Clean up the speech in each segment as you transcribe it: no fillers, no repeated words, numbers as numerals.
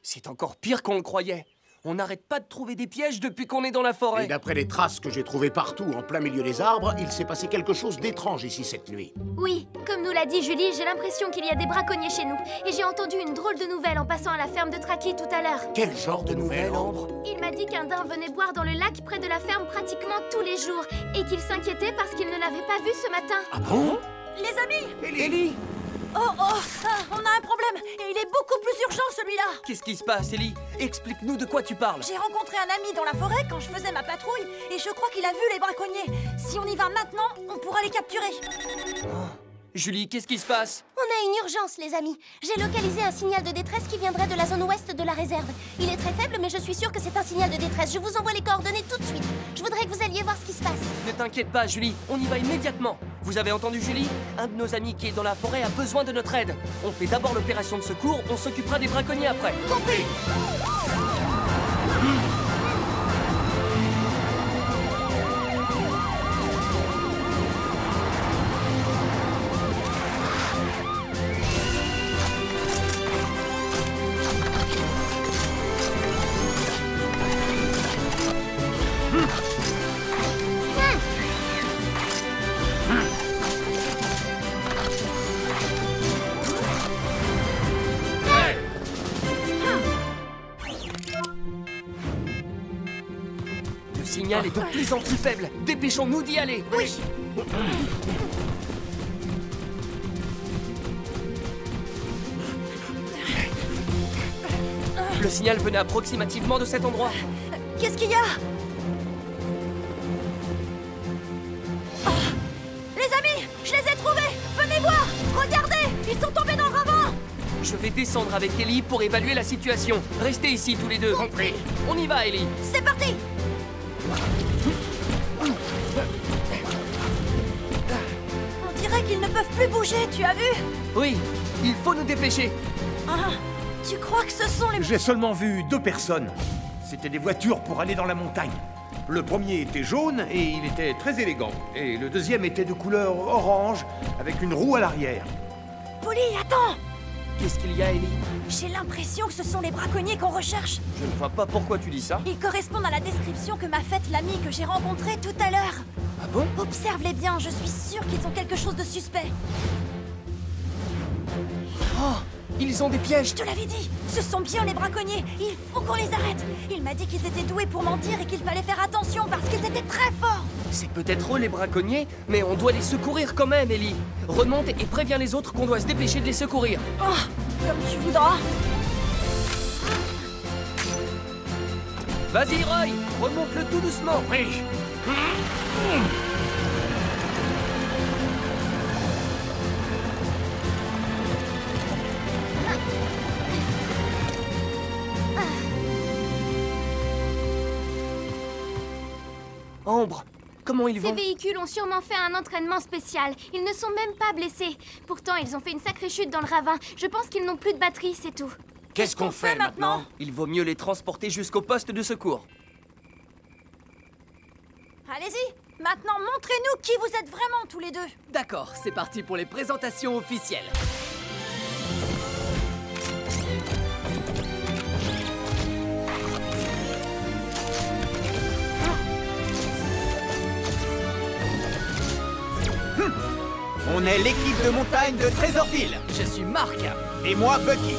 C'est encore pire qu'on le croyait. On n'arrête pas de trouver des pièges depuis qu'on est dans la forêt. Et d'après les traces que j'ai trouvées partout, en plein milieu des arbres, il s'est passé quelque chose d'étrange ici cette nuit. Oui, comme nous l'a dit Julie, j'ai l'impression qu'il y a des braconniers chez nous. Et j'ai entendu une drôle de nouvelle en passant à la ferme de Traki tout à l'heure. Quel genre de nouvelle, Ambre? Il m'a dit qu'un daim venait boire dans le lac près de la ferme pratiquement tous les jours. Et qu'il s'inquiétait parce qu'il ne l'avait pas vu ce matin. Ah bon? Les amis! Ellie! Oh, on a un problème. Et il est beaucoup plus urgent, celui-là. Qu'est-ce qui se passe, Ellie? Explique-nous de quoi tu parles. J'ai rencontré un ami dans la forêt quand je faisais ma patrouille. Et je crois qu'il a vu les braconniers. Si on y va maintenant, on pourra les capturer. Julie, qu'est-ce qui se passe? On a une urgence, les amis. J'ai localisé un signal de détresse qui viendrait de la zone ouest de la réserve. Il est très faible, mais je suis sûre que c'est un signal de détresse. Je vous envoie les coordonnées tout de suite. Je voudrais que vous alliez voir ce qui se passe. Ne t'inquiète pas, Julie, on y va immédiatement. Vous avez entendu, Julie? Un de nos amis qui est dans la forêt a besoin de notre aide. On fait d'abord l'opération de secours, on s'occupera des braconniers après. Compris. Le signal est de plus en plus faible. Dépêchons-nous d'y aller. Oui. Le signal venait approximativement de cet endroit. Qu'est-ce qu'il y a? Oh, les amis, je les ai trouvés. Venez voir. Regardez, ils sont tombés dans le ravin. Je vais descendre avec Ellie pour évaluer la situation. Restez ici tous les deux. Compris. On y va, Ellie. C'est parti. On dirait qu'ils ne peuvent plus bouger, tu as vu? Oui, il faut nous dépêcher. Ah, tu crois que ce sont les... J'ai seulement vu 2 personnes. C'était des voitures pour aller dans la montagne. Le premier était jaune et il était très élégant. Et le deuxième était de couleur orange avec une roue à l'arrière. Polly, attends. Qu'est-ce qu'il y a, Ellie? J'ai l'impression que ce sont les braconniers qu'on recherche. Je ne vois pas pourquoi tu dis ça. Ils correspondent à la description que m'a faite l'ami que j'ai rencontré tout à l'heure. Ah bon? Observe-les bien, je suis sûre qu'ils ont quelque chose de suspect. Oh, ils ont des pièges. Je te l'avais dit, ce sont bien les braconniers. Il faut qu'on les arrête. Il m'a dit qu'ils étaient doués pour mentir et qu'il fallait faire attention parce qu'ils étaient très forts. C'est peut-être eux les braconniers, mais on doit les secourir quand même, Ellie. Remonte et préviens les autres qu'on doit se dépêcher de les secourir. Oh, comme tu voudras. Vas-y, Roy, remonte-le tout doucement. Oui. Ambre, comment ils Ces vont? véhicules ont sûrement fait un entraînement spécial. Ils ne sont même pas blessés. Pourtant, ils ont fait une sacrée chute dans le ravin. Je pense qu'ils n'ont plus de batterie, c'est tout. Qu'est-ce qu'on fait maintenant? Il vaut mieux les transporter jusqu'au poste de secours. Allez-y, maintenant montrez-nous qui vous êtes vraiment tous les deux. D'accord, c'est parti pour les présentations officielles. On est l'équipe de montagne de Trésorville. Je suis Marc. Et moi, Bucky.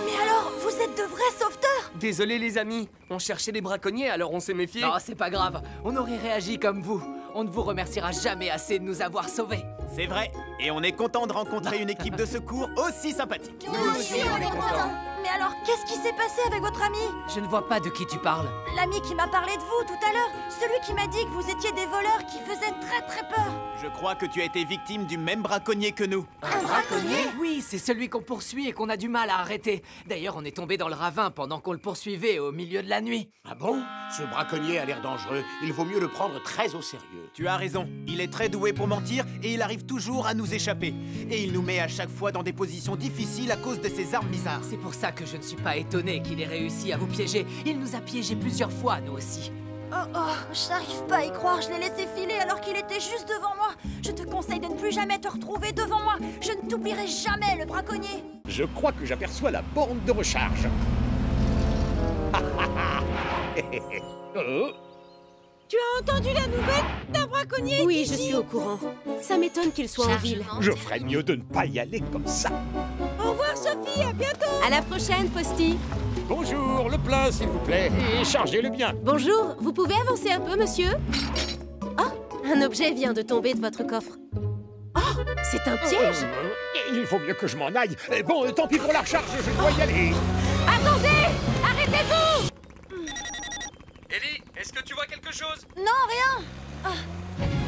Mais alors, vous êtes de vrais sauveteurs? Désolé les amis, on cherchait des braconniers alors on s'est méfié. Non, c'est pas grave. On aurait réagi comme vous. On ne vous remerciera jamais assez de nous avoir sauvés. C'est vrai, et on est content de rencontrer une équipe de secours aussi sympathique. Nous aussi, on est contents. Mais alors, qu'est-ce qui s'est passé avec votre ami? Je ne vois pas de qui tu parles. L'ami qui m'a parlé de vous tout à l'heure. Celui qui m'a dit que vous étiez des voleurs qui faisaient très très peur. Je crois que tu as été victime du même braconnier que nous. Un braconnier? Oui, c'est celui qu'on poursuit et qu'on a du mal à arrêter. D'ailleurs, on est tombé dans le ravin pendant qu'on le poursuivait au milieu de la nuit. Ah bon? Ce braconnier a l'air dangereux. Il vaut mieux le prendre très au sérieux. Tu as raison, il est très doué pour mentir et il arrive toujours à nous échapper. Et il nous met à chaque fois dans des positions difficiles à cause de ses armes bizarres. C'est pour ça que je ne suis pas étonné qu'il ait réussi à vous piéger. Il nous a piégés plusieurs fois, nous aussi. Oh, j'arrive pas à y croire, je l'ai laissé filer alors qu'il était juste devant moi. Je te conseille de ne plus jamais te retrouver devant moi. Je ne t'oublierai jamais, le braconnier. Je crois que j'aperçois la borne de recharge. Tu as entendu la nouvelle d'un braconnier? Oui, je suis au courant. Ça m'étonne qu'il soit en ville. Je ferais mieux de ne pas y aller comme ça. Au revoir Sophie, à bientôt. À la prochaine, Posty. Bonjour, le plein s'il vous plaît, et chargez-le bien. Bonjour, vous pouvez avancer un peu, monsieur? Oh, un objet vient de tomber de votre coffre. Oh, c'est un piège. Il faut mieux que je m'en aille. Bon, tant pis pour la recharge, je dois y aller. Attendez! Arrêtez-vous! Ellie, est-ce que tu vois quelque chose? Non, rien. Ah,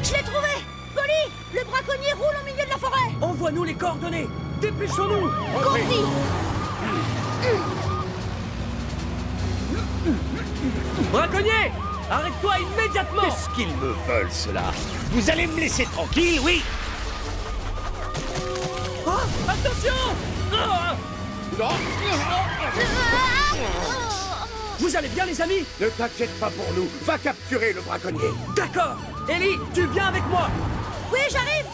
je l'ai trouvé. Polly, le braconnier roule au milieu de la forêt. Envoie-nous les coordonnées. Dépêchons-nous. Compris! Braconnier, arrête-toi immédiatement. Qu'est-ce qu'ils me veulent, cela? Vous allez me laisser tranquille, oui? Oh, attention. Ah. Vous allez bien, les amis? Ne t'inquiète pas pour nous. Va capturer le braconnier. D'accord. Ellie, tu viens avec moi. Oui, j'arrive.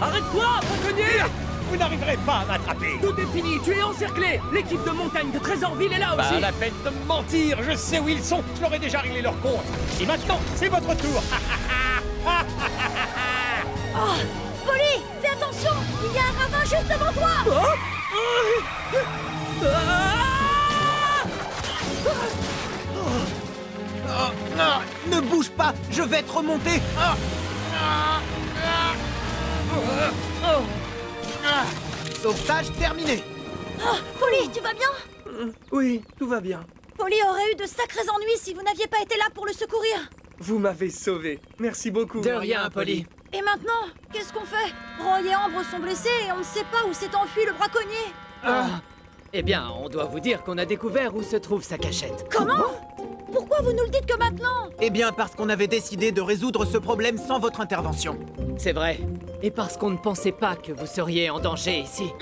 Arrête-toi, braconnier. Vous n'arriverez pas à m'attraper. Tout est fini, tu es encerclé. L'équipe de montagne de Trésorville est là aussi. Pas la peine de me mentir, je sais où ils sont. Je leur ai déjà réglé leur compte. Et maintenant, c'est votre tour. Oh, Polly, fais attention. Il y a un ravin juste devant toi. Ne bouge pas, je vais te remonter. Sauvetage terminé. Oh, Polly, tu vas bien? Oui, tout va bien. Polly aurait eu de sacrés ennuis si vous n'aviez pas été là pour le secourir. Vous m'avez sauvé. Merci beaucoup. De rien, Polly. Et maintenant, qu'est-ce qu'on fait? Roy et Ambre sont blessés et on ne sait pas où s'est enfui le braconnier. Ah. Eh bien, on doit vous dire qu'on a découvert où se trouve sa cachette. Comment? Pourquoi vous nous le dites que maintenant? Eh bien, parce qu'on avait décidé de résoudre ce problème sans votre intervention. C'est vrai. Et parce qu'on ne pensait pas que vous seriez en danger ici.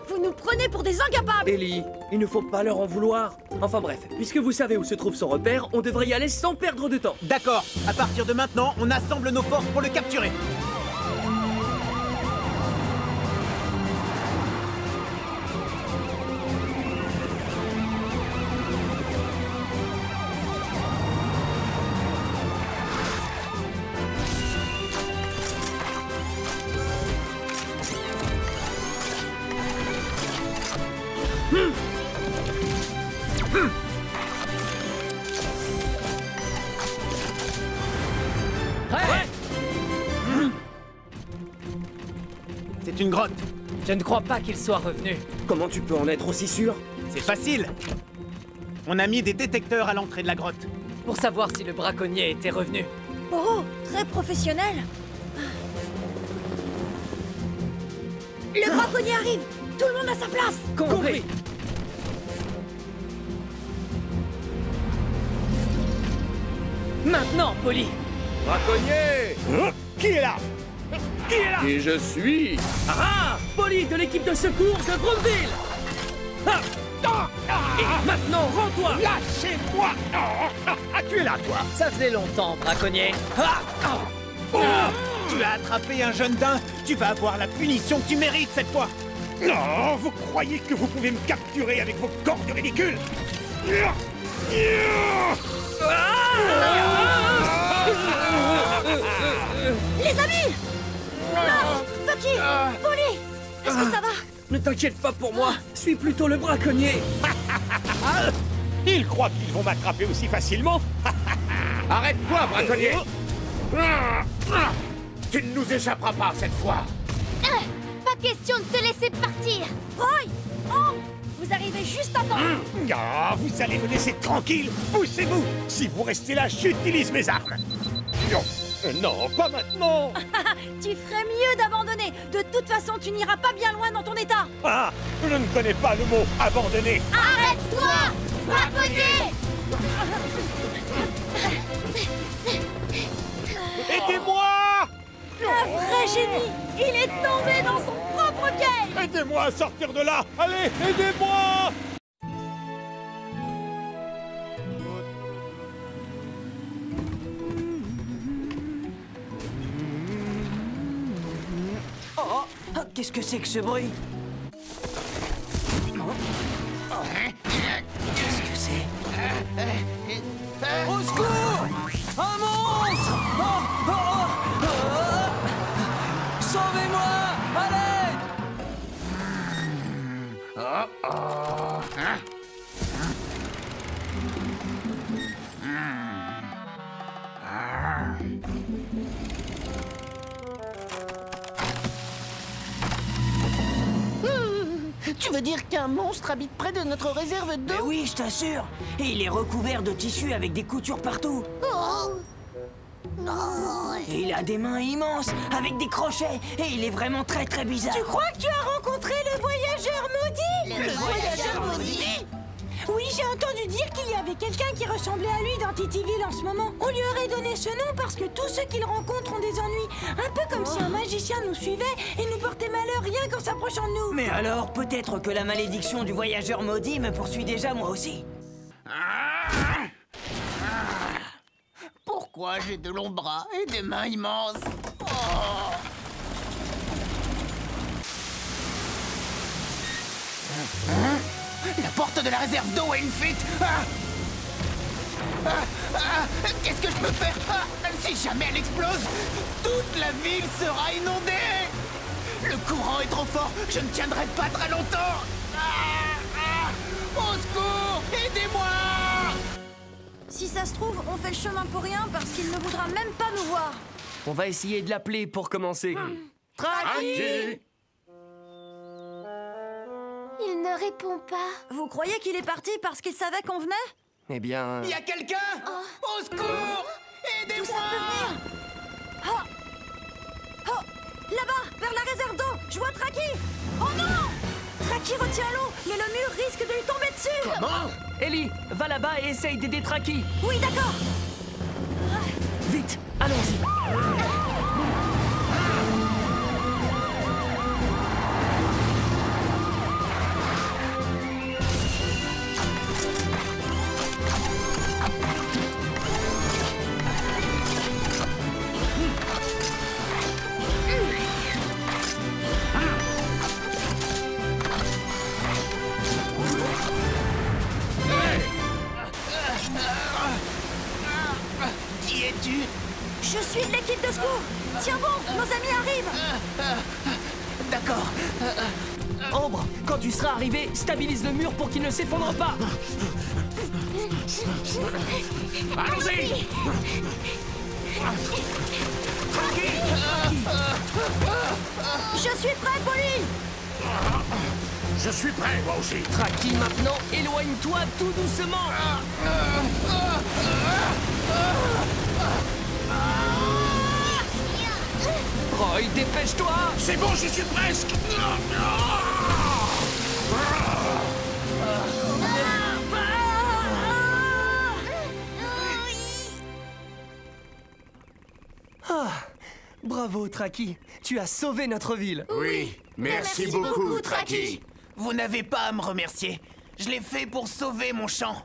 Vous nous prenez pour des incapables. Ellie, il ne faut pas leur en vouloir. Enfin bref, puisque vous savez où se trouve son repère, on devrait y aller sans perdre de temps. D'accord, à partir de maintenant, on assemble nos forces pour le capturer. C'est une grotte. Je ne crois pas qu'il soit revenu. Comment tu peux en être aussi sûr? C'est facile. On a mis des détecteurs à l'entrée de la grotte. Pour savoir si le braconnier était revenu. Oh, très professionnel. Le braconnier arrive. Tout le monde à sa place. Compris. Maintenant, Polly. Braconnier! Qui est là? Qui est là? Et je suis... Ah! Polly de l'équipe de secours de Bromville. Et maintenant, rends-toi. Lâchez-moi! Tu es là, toi? Ça faisait longtemps, braconnier. Tu as attrapé un jeune daim. Tu vas avoir la punition que tu mérites cette fois. Non, vous croyez que vous pouvez me capturer avec vos cordes ridicules? Les amis. Bucky, Polly, est-ce que ça va? Ne t'inquiète pas pour moi. Suis plutôt le braconnier. Ils croient qu'ils vont m'attraper aussi facilement? Arrête-toi, braconnier. Tu ne nous échapperas pas cette fois. Pas question de te laisser partir. Roy, oh, vous arrivez juste à temps. Ah, vous allez me laisser tranquille. Poussez-vous. Si vous restez là, j'utilise mes armes. Non, non, pas maintenant. Tu ferais mieux d'abandonner. De toute façon, tu n'iras pas bien loin dans ton état. Ah, je ne connais pas le mot abandonner. Arrête-toi, braconnier. Aidez-moi! Un vrai génie. Il est tombé dans son propre piège. Aidez-moi à sortir de là. Allez, aidez-moi! Oh, qu'est-ce que c'est que ce bruit? Qu'est-ce que c'est? Au secours! Un monstre! Sauvez-moi! À l'aide! Tu veux dire qu'un monstre habite près de notre réserve d'eau? Mais oui, je t'assure. Et il est recouvert de tissu avec des coutures partout. Oh. Et il a des mains immenses, avec des crochets. Et il est vraiment très très bizarre. Tu crois que tu as rencontré le voyageur maudit? Le voyageur maudit? Oui, j'ai entendu dire qu'il y avait quelqu'un qui ressemblait à lui dans Tityville en ce moment. On lui aurait donné ce nom parce que tous ceux qu'il rencontre ont des ennuis. Un peu comme si un magicien nous suivait et nous portait malheur rien qu'en s'approchant de nous. Mais alors, peut-être que la malédiction du voyageur maudit me poursuit déjà moi aussi. Pourquoi j'ai de longs bras et des mains immenses? La porte de la réserve d'eau a une fuite. Qu'est-ce que je peux faire? Si jamais elle explose, toute la ville sera inondée. Le courant est trop fort, je ne tiendrai pas très longtemps. Au secours, aidez-moi! Si ça se trouve, on fait le chemin pour rien parce qu'il ne voudra même pas nous voir. On va essayer de l'appeler pour commencer. Traki! Il ne répond pas. Vous croyez qu'il est parti parce qu'il savait qu'on venait? Eh bien... Il y a quelqu'un? Au secours! Tout ça peut Aidez-moi! venir. Oh, oh, là-bas, vers la réserve d'eau, je vois Traki. Oh non! Traki retient l'eau, mais le mur risque de lui tomber dessus. Comment? Ellie, va là-bas et essaye d'aider Traki. Oui, d'accord. Vite, allons-y. Qui es-tu? Je suis de l'équipe de secours. Tiens bon, nos amis arrivent. D'accord. Ambre, quand tu seras arrivé, stabilise le mur pour qu'il ne s'effondre pas. Allons-y! Je suis prêt, Polly. Je suis prêt, moi aussi. Traki, maintenant, éloigne-toi tout doucement. Roy, dépêche-toi. C'est bon, j'y suis presque. Ah, bravo, Traki. Tu as sauvé notre ville. Oui, merci beaucoup, Traki. Vous n'avez pas à me remercier. Je l'ai fait pour sauver mon champ.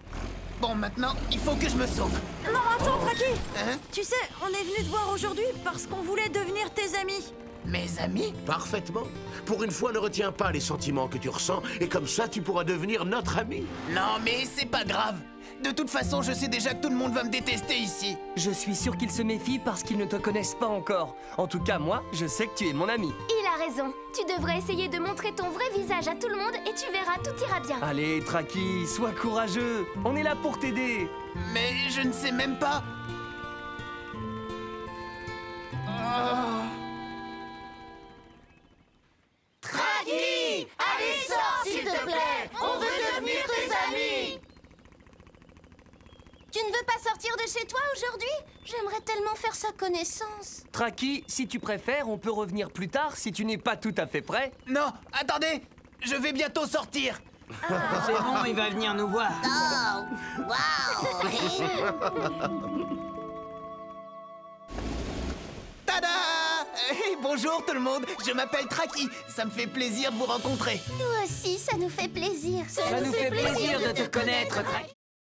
Bon, maintenant, il faut que je me sauve. Non, attends, Traki. Hein? Tu sais, on est venu te voir aujourd'hui parce qu'on voulait devenir tes amis. Mes amis? Parfaitement. Pour une fois, ne retiens pas les sentiments que tu ressens, et comme ça, tu pourras devenir notre ami. Non, mais c'est pas grave. De toute façon, je sais déjà que tout le monde va me détester ici. Je suis sûr qu'ils se méfient parce qu'ils ne te connaissent pas encore. En tout cas, moi, je sais que tu es mon ami. Il a raison. Tu devrais essayer de montrer ton vrai visage à tout le monde et tu verras, tout ira bien. Allez, Traki, sois courageux. On est là pour t'aider. Mais je ne sais même pas... Traki! Allez, sors, s'il te plaît! On veut devenir tes amis! Tu ne veux pas sortir de chez toi aujourd'hui? J'aimerais tellement faire sa connaissance. Traki, si tu préfères, on peut revenir plus tard si tu n'es pas tout à fait prêt. Non, attendez! Je vais bientôt sortir. C'est bon, il va venir nous voir. Tada! Hey, bonjour tout le monde, je m'appelle Traki. Ça me fait plaisir de vous rencontrer. Nous aussi, ça nous fait plaisir. Ça nous fait plaisir de te connaître, Traki.